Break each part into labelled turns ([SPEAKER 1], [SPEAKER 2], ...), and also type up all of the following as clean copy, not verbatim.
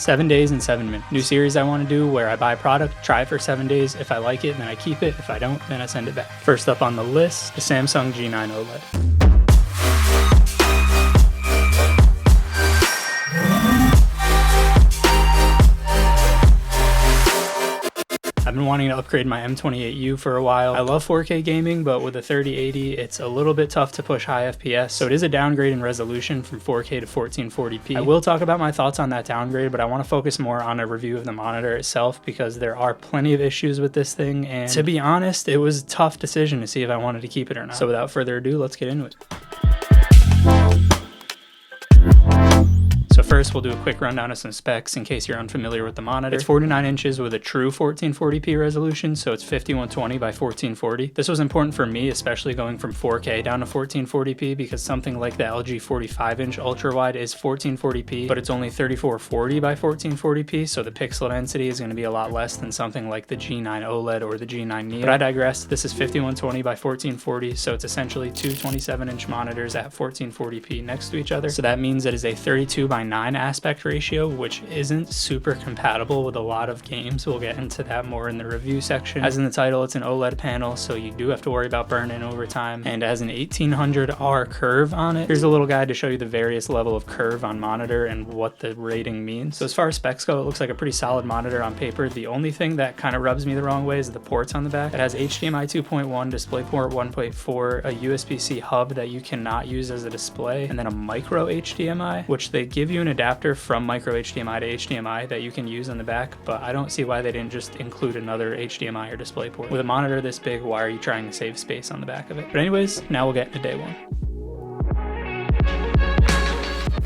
[SPEAKER 1] 7 days and 7 minutes. New series I want to do where I buy a product, try it for 7 days. If I like it, then I keep it. If I don't, then I send it back. First up on the list, the Samsung G9 OLED. I've been wanting to upgrade my M28U for a while. I love 4K gaming, but with a 3080, it's a little bit tough to push high FPS, so it is a downgrade in resolution from 4K to 1440p. I will talk about my thoughts on that downgrade, but I want to focus more on a review of the monitor itself because there are plenty of issues with this thing, and to be honest, it was a tough decision to see if I wanted to keep it or not. So without further ado, let's get into it. So first, we'll do a quick rundown of some specs in case you're unfamiliar with the monitor. It's 49 inches with a true 1440p resolution, so it's 5120 by 1440. This was important for me, especially going from 4K down to 1440p, because something like the LG 45-inch ultra-wide is 1440p, but it's only 3440 by 1440p, so the pixel density is going to be a lot less than something like the G9 OLED or the G9 Neo. But I digress. This is 5120 by 1440, so it's essentially two 27-inch monitors at 1440p next to each other. So that means it is a 32 by 9 aspect ratio, which isn't super compatible with a lot of games. We'll get into that more in the review section. As in the title, it's an OLED panel, so you do have to worry about burn-in over time, and it has an 1800R curve on it. Here's a little guide to show you the various level of curve on monitor and what the rating means. So as far as specs go, it looks like a pretty solid monitor on paper. The only thing that kind of rubs me the wrong way is the ports on the back. It has HDMI 2.1, DisplayPort 1.4, a USB-C hub that you cannot use as a display, and then a micro HDMI, which they give you an adapter from micro HDMI to HDMI that you can use on the back, but I don't see why they didn't just include another HDMI or DisplayPort. With a monitor this big, why are you trying to save space on the back of it? But anyways, now we'll get into day one.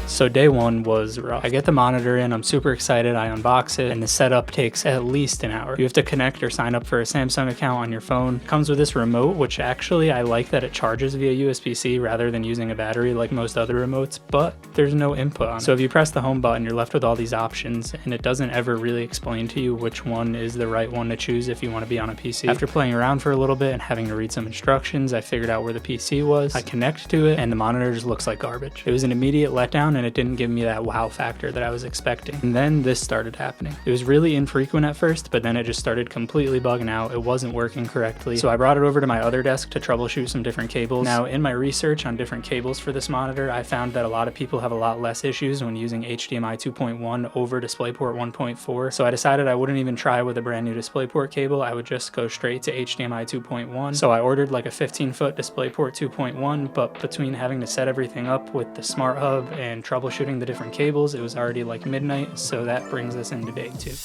[SPEAKER 1] So day one was rough. I get the monitor in, I'm super excited, I unbox it, and the setup takes at least an hour. You have to connect or sign up for a Samsung account on your phone. It comes with this remote, which actually I like that it charges via USB-C rather than using a battery like most other remotes, but there's no input on it. So if you press the home button, you're left with all these options, and it doesn't ever really explain to you which one is the right one to choose if you want to be on a PC. After playing around for a little bit and having to read some instructions, I figured out where the PC was. I connect to it, and the monitor just looks like garbage. It was an immediate letdown, and it didn't give me that wow factor that I was expecting. And then this started happening. It was really infrequent at first, but then it just started completely bugging out. It wasn't working correctly. So I brought it over to my other desk to troubleshoot some different cables. Now, in my research on different cables for this monitor, I found that a lot of people have a lot less issues when using HDMI 2.1 over DisplayPort 1.4. So I decided I wouldn't even try with a brand new DisplayPort cable. I would just go straight to HDMI 2.1. So I ordered like a 15-foot DisplayPort 2.1, but between having to set everything up with the smart hub and troubleshooting the different cables, it was already like midnight, so that brings us into day two.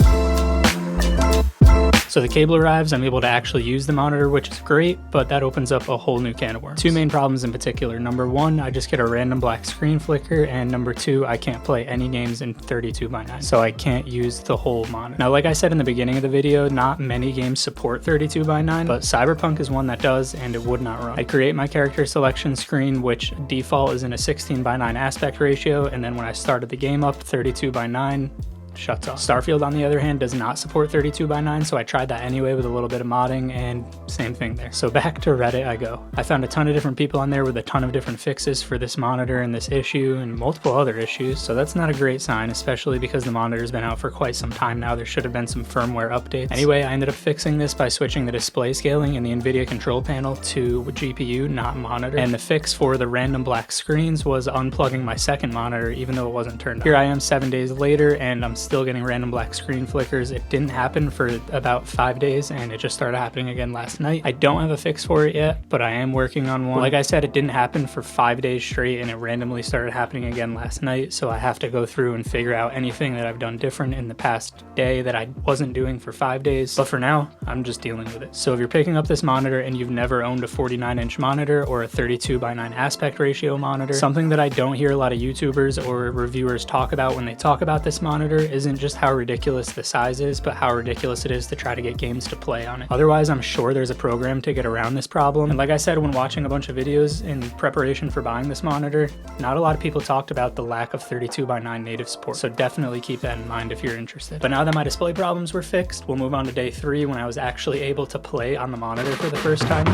[SPEAKER 1] So the cable arrives, I'm able to actually use the monitor, which is great, but that opens up a whole new can of worms. Two main problems in particular. Number one, I just get a random black screen flicker, and number two, I can't play any games in 32 by 9, so I can't use the whole monitor. Now, like I said in the beginning of the video, not many games support 32 by 9, but Cyberpunk is one that does, and it would not run. I create my character selection screen, which default is in a 16 by 9 aspect ratio, and then when I started the game up 32 by 9, shuts off. Starfield, on the other hand, does not support 32 by 9, so I tried that anyway with a little bit of modding, and same thing there. So back to Reddit I go. I found a ton of different people on there with a ton of different fixes for this monitor and this issue and multiple other issues, so that's not a great sign, especially because the monitor's been out for quite some time now. There should have been some firmware updates. Anyway, I ended up fixing this by switching the display scaling in the NVIDIA control panel to GPU, not monitor, and the fix for the random black screens was unplugging my second monitor even though it wasn't turned on. Here I am 7 days later, and I'm still getting random black screen flickers. It didn't happen for about 5 days, and it just started happening again last night. I don't have a fix for it yet, but I am working on one. Like I said, it didn't happen for 5 days straight, and it randomly started happening again last night, so I have to go through and figure out anything that I've done different in the past day that I wasn't doing for 5 days. But for now, I'm just dealing with it. So if you're picking up this monitor and you've never owned a 49-inch monitor or a 32 by 9 aspect ratio monitor, something that I don't hear a lot of YouTubers or reviewers talk about when they talk about this monitor isn't just how ridiculous the size is, but how ridiculous it is to try to get games to play on it. Otherwise, I'm sure there's a program to get around this problem. And like I said, when watching a bunch of videos in preparation for buying this monitor, not a lot of people talked about the lack of 32 by 9 native support. So definitely keep that in mind if you're interested. But now that my display problems were fixed, we'll move on to day 3 when I was actually able to play on the monitor for the first time.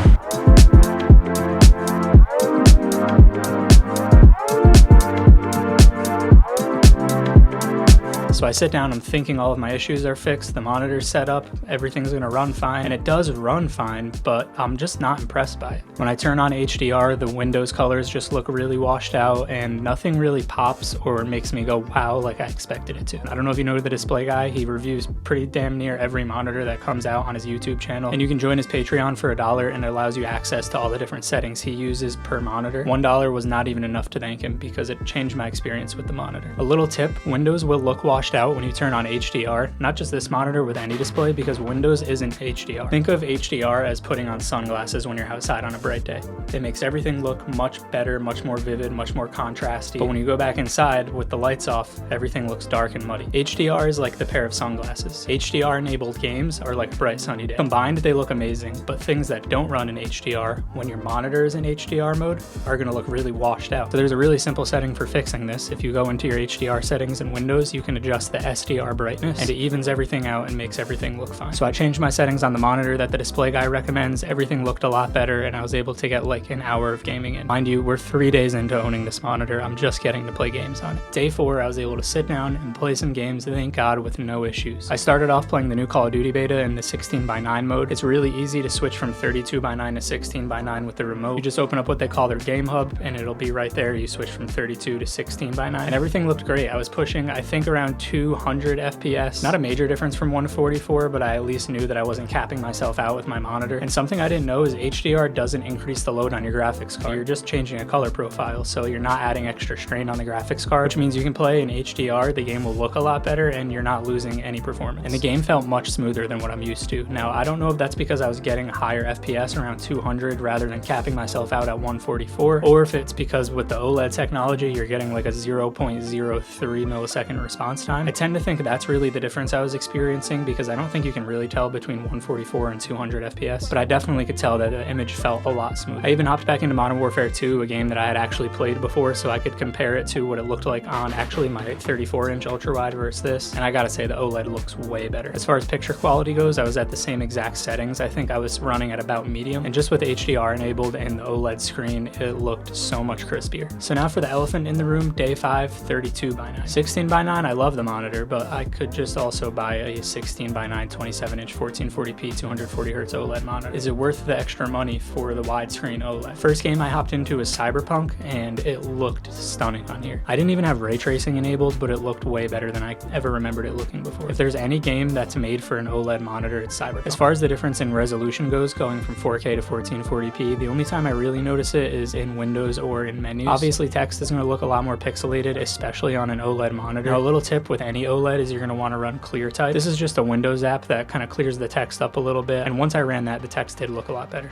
[SPEAKER 1] So I sit down, I'm thinking all of my issues are fixed, the monitor's set up, everything's gonna run fine, and it does run fine, but I'm just not impressed by it. When I turn on HDR, the Windows colors just look really washed out, and nothing really pops or makes me go wow like I expected it to. I don't know if you know the display guy, he reviews pretty damn near every monitor that comes out on his YouTube channel, and you can join his Patreon for $1 and it allows you access to all the different settings he uses per monitor. $1 was not even enough to thank him because it changed my experience with the monitor. A little tip, Windows will look washed out when you turn on HDR, not just this monitor, with any display, because Windows isn't HDR. Think of HDR as putting on sunglasses when you're outside on a bright day. It makes everything look much better, much more vivid, much more contrasty, but when you go back inside with the lights off, everything looks dark and muddy. HDR is like the pair of sunglasses. HDR enabled games are like a bright sunny day. Combined, they look amazing, but things that don't run in HDR, when your monitor is in HDR mode, are gonna look really washed out. So there's a really simple setting for fixing this. If you go into your HDR settings in Windows, you can adjust the SDR brightness, and it evens everything out and makes everything look fine. So I changed my settings on the monitor that the display guy recommends. Everything looked a lot better, and I was able to get like an hour of gaming in. Mind you, we're 3 days into owning this monitor. I'm just getting to play games on it. Day 4, I was able to sit down and play some games, thank God, with no issues. I started off playing the new Call of Duty beta in the 16:9 mode. It's really easy to switch from 32:9 to 16:9 with the remote. You just open up what they call their game hub, and it'll be right there. You switch from 32 to 16:9, and everything looked great. I was pushing, I think, around 200 FPS. Not a major difference from 144, but I at least knew that I wasn't capping myself out with my monitor. And something I didn't know is HDR doesn't increase the load on your graphics card. You're just changing a color profile, so you're not adding extra strain on the graphics card, which means you can play in HDR, the game will look a lot better, and you're not losing any performance. And the game felt much smoother than what I'm used to. Now, I don't know if that's because I was getting higher FPS around 200 rather than capping myself out at 144, or if it's because with the OLED technology, you're getting like a 0.03 millisecond response time. I tend to think that's really the difference I was experiencing, because I don't think you can really tell between 144 and 200 FPS, but I definitely could tell that the image felt a lot smoother. I even hopped back into Modern Warfare 2, a game that I had actually played before, so I could compare it to what it looked like on actually my 34-inch ultra-wide versus this, and I gotta say the OLED looks way better. As far as picture quality goes, I was at the same exact settings. I think I was running at about medium, and just with HDR enabled and the OLED screen, it looked so much crispier. So now for the elephant in the room, day 5, 32:9. 16:9, I love the monitor, but I could just also buy a 16:9 27-inch 1440p 240Hz OLED monitor. Is it worth the extra money for the widescreen OLED? First game I hopped into was Cyberpunk, and it looked stunning on here. I didn't even have ray tracing enabled, but it looked way better than I ever remembered it looking before. If there's any game that's made for an OLED monitor, it's Cyberpunk. As far as the difference in resolution goes, going from 4K to 1440p, the only time I really notice it is in Windows or in menus. Obviously, text is going to look a lot more pixelated, especially on an OLED monitor. Now, a little tip with any OLED is you're going to want to run ClearType. This is just a Windows app that kind of clears the text up a little bit, and once I ran that, the text did look a lot better.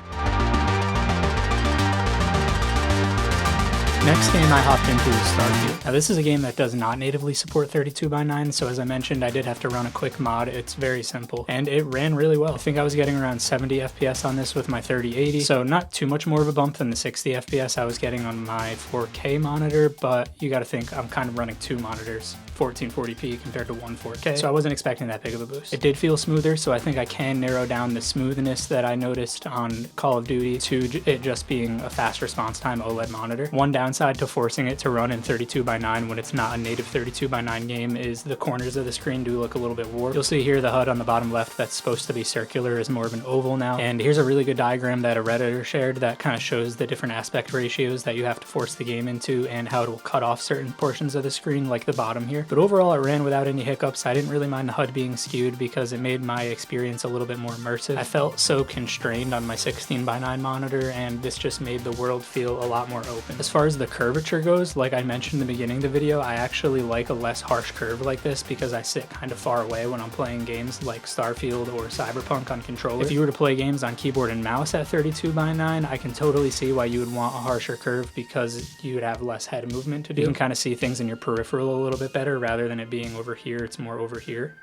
[SPEAKER 1] Next game I hopped into was Starfield. Now this is a game that does not natively support 32:9, so as I mentioned, I did have to run a quick mod. It's very simple, and it ran really well. I think I was getting around 70 FPS on this with my 3080, so not too much more of a bump than the 60 FPS I was getting on my 4K monitor, but you gotta think I'm kind of running two monitors. 1440p compared to 1.4K, so I wasn't expecting that big of a boost. It did feel smoother, so I think I can narrow down the smoothness that I noticed on Call of Duty to it just being a fast response time OLED monitor. One downside to forcing it to run in 32:9 when it's not a native 32:9 game is the corners of the screen do look a little bit warped. You'll see here the HUD on the bottom left that's supposed to be circular is more of an oval now, and here's a really good diagram that a Redditor shared that kind of shows the different aspect ratios that you have to force the game into and how it will cut off certain portions of the screen, like the bottom here. But overall, it ran without any hiccups. I didn't really mind the HUD being skewed because it made my experience a little bit more immersive. I felt so constrained on my 16:9 monitor, and this just made the world feel a lot more open. As far as the curvature goes, like I mentioned in the beginning of the video, I actually like a less harsh curve like this because I sit kind of far away when I'm playing games like Starfield or Cyberpunk on controller. If you were to play games on keyboard and mouse at 32:9, I can totally see why you would want a harsher curve because you would have less head movement to do. You can kind of see things in your peripheral a little bit better rather than it being over here, it's more over here.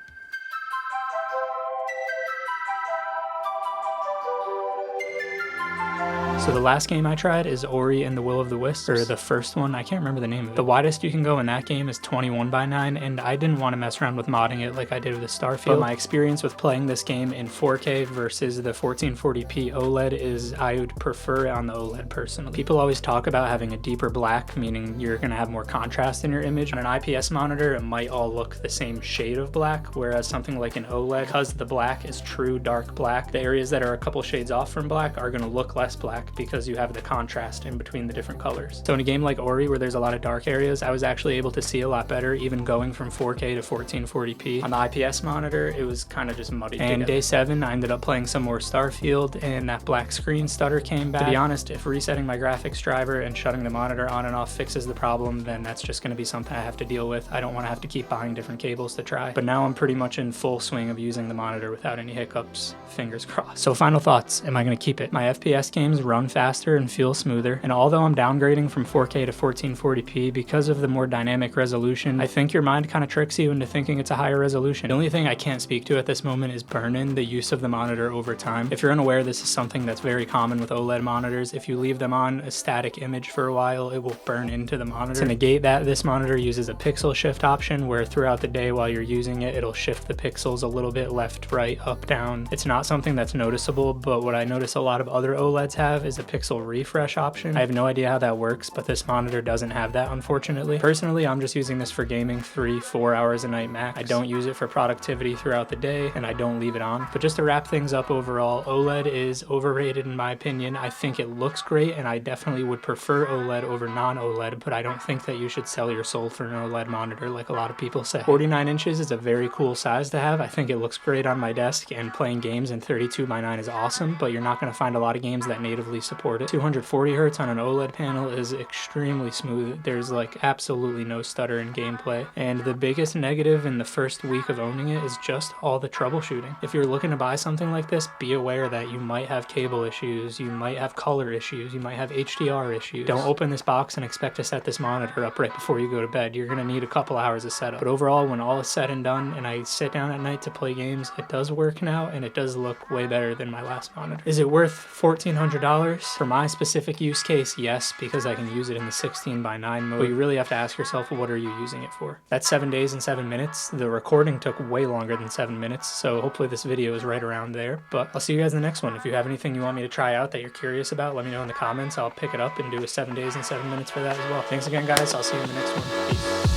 [SPEAKER 1] So the last game I tried is Ori and the Will of the Wisps, or the first one, I can't remember the name of it. The widest you can go in that game is 21:9, and I didn't want to mess around with modding it like I did with the Starfield. But my experience with playing this game in 4K versus the 1440p OLED is I would prefer it on the OLED personally. People always talk about having a deeper black, meaning you're going to have more contrast in your image. On an IPS monitor, it might all look the same shade of black, whereas something like an OLED, because the black is true dark black, the areas that are a couple shades off from black are going to look less black because you have the contrast in between the different colors. So in a game like Ori where there's a lot of dark areas, I was actually able to see a lot better, even going from 4K to 1440p. On the IPS monitor, it was kind of just muddy. And day 7, I ended up playing some more Starfield, and that black screen stutter came back. To be honest, if resetting my graphics driver and shutting the monitor on and off fixes the problem, then that's just going to be something I have to deal with. I don't want to have to keep buying different cables to try. But now I'm pretty much in full swing of using the monitor without any hiccups. Fingers crossed. So final thoughts. Am I going to keep it? My FPS games run faster and feel smoother, and although I'm downgrading from 4K to 1440p because of the more dynamic resolution, I think your mind kind of tricks you into thinking it's a higher resolution. The only thing I can't speak to at this moment is burn-in, the use of the monitor over time. If you're unaware, this is something that's very common with OLED monitors. If you leave them on a static image for a while, it will burn into the monitor. To negate that, this monitor uses a pixel shift option where throughout the day while you're using it, it'll shift the pixels a little bit left, right, up, down. It's not something that's noticeable, but what I notice a lot of other OLEDs have is a pixel refresh option. I have no idea how that works, but this monitor doesn't have that, unfortunately. Personally, I'm just using this for gaming 3-4 hours a night max. I don't use it for productivity throughout the day, and I don't leave it on. But just to wrap things up overall, OLED is overrated in my opinion. I think it looks great, and I definitely would prefer OLED over non-OLED, but I don't think that you should sell your soul for an OLED monitor like a lot of people say. 49 inches is a very cool size to have. I think it looks great on my desk, and playing games in 32:9 is awesome, but you're not going to find a lot of games that natively support it. 240 Hz on an OLED panel is extremely smooth. There's like absolutely no stutter in gameplay, and the biggest negative in the first week of owning it is just all the troubleshooting. If you're looking to buy something like this, be aware that you might have cable issues, you might have color issues, you might have HDR issues. Don't open this box and expect to set this monitor up right before you go to bed. You're going to need a couple hours of setup. But overall, when all is said and done and I sit down at night to play games, it does work now, and it does look way better than my last monitor. Is it worth $1,400? For my specific use case, yes, because I can use it in the 16:9 mode. But you really have to ask yourself, what are you using it for? That's 7 days and 7 minutes. The recording took way longer than 7 minutes, so hopefully this video is right around there. But I'll see you guys in the next one. If you have anything you want me to try out that you're curious about, let me know in the comments. I'll pick it up and do a 7 days and 7 minutes for that as well. Thanks again, guys. I'll see you in the next one. Peace.